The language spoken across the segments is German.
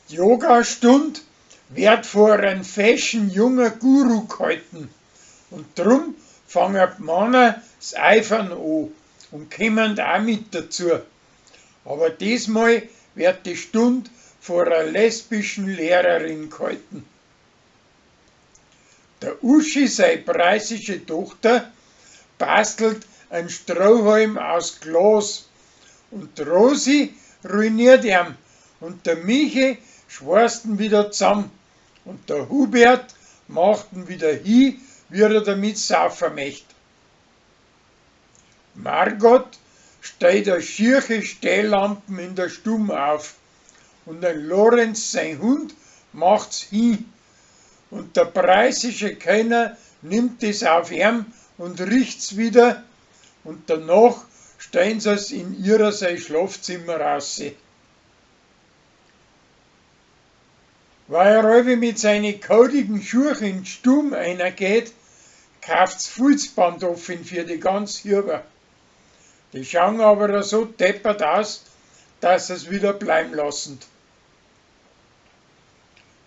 Die Yoga-Stund wird vor einem feschen jungen Guru gehalten und drum fangen die Männer das Eifern an und kommen auch mit dazu. Aber diesmal wird die Stund vor einer lesbischen Lehrerin gehalten. Der Uschi, seine preußische Tochter, bastelt einen Strohhalm aus Glas und Rosi ruiniert ihn und der Michi schweißt ihn wieder zusammen und der Hubert macht ihn wieder hin, wie er damit saufen möchte. Margot stellt eine schiefe Stehlampen in der Stube auf und ein Lorenz, sein Hund, macht's hin und der preußische Kellner nimmt es auf ihn und riecht's wieder und danach stellen sie es in ihrer sein Schlafzimmer raus. Weil er alle mit seinen kodigen Schuhen in die Stube reingeht, kauft's Fußpantoffeln für die ganz Hirber. Die schauen aber so deppert aus, dass es wieder bleiben lassen.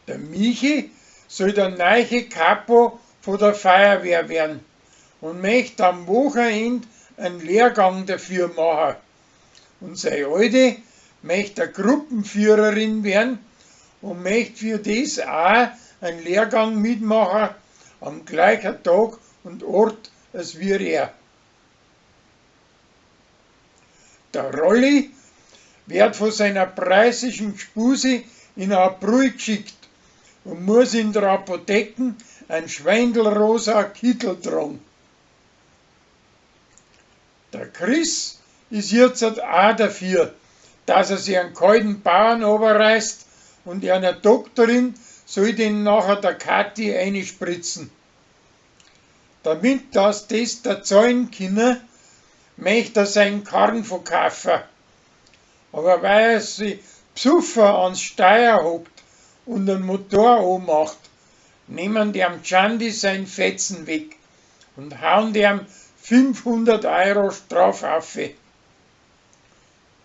Der Michi soll der neue Kapo von der Feuerwehr werden und möchte am Wochenende einen Lehrgang dafür machen. Und seine Alte möchte eine Gruppenführerin werden und möchte für das auch einen Lehrgang mitmachen am gleichen Tag und Ort als wir er. Der Rolli wird von seiner preußischen Gspuse in eine Brühe geschickt und muss in der Apotheke einen schweindelrosa Kittel tragen. Der Chris ist jetzt auch dafür, dass er sich einen kalten Bauern runterreißt und einer Doktorin soll den nachher der Kathi einspritzen. Damit das da zahlen können, möchte er seinen Karren verkaufen. Aber weil er sich besoffen ans Steuer hockt und den Motor anmacht, nehmen die am Chandi sein Fetzen weg und hauen dem 500 € Strafe auf.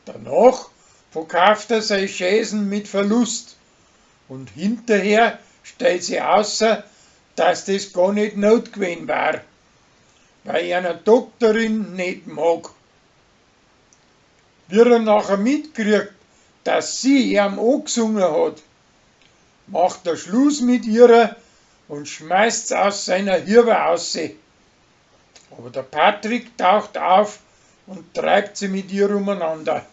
Danach verkauft er seine Schäsen mit Verlust und hinterher stellt sie außer, dass das gar nicht not gewesen war, weil er eine Doktorin nicht mag. Wie er nachher mitkriegt, dass sie ihm angesungen hat, macht er Schluss mit ihr und schmeißt's aus seiner Hirbe raus. Aber der Patrick taucht auf und treibt sie mit ihr umeinander.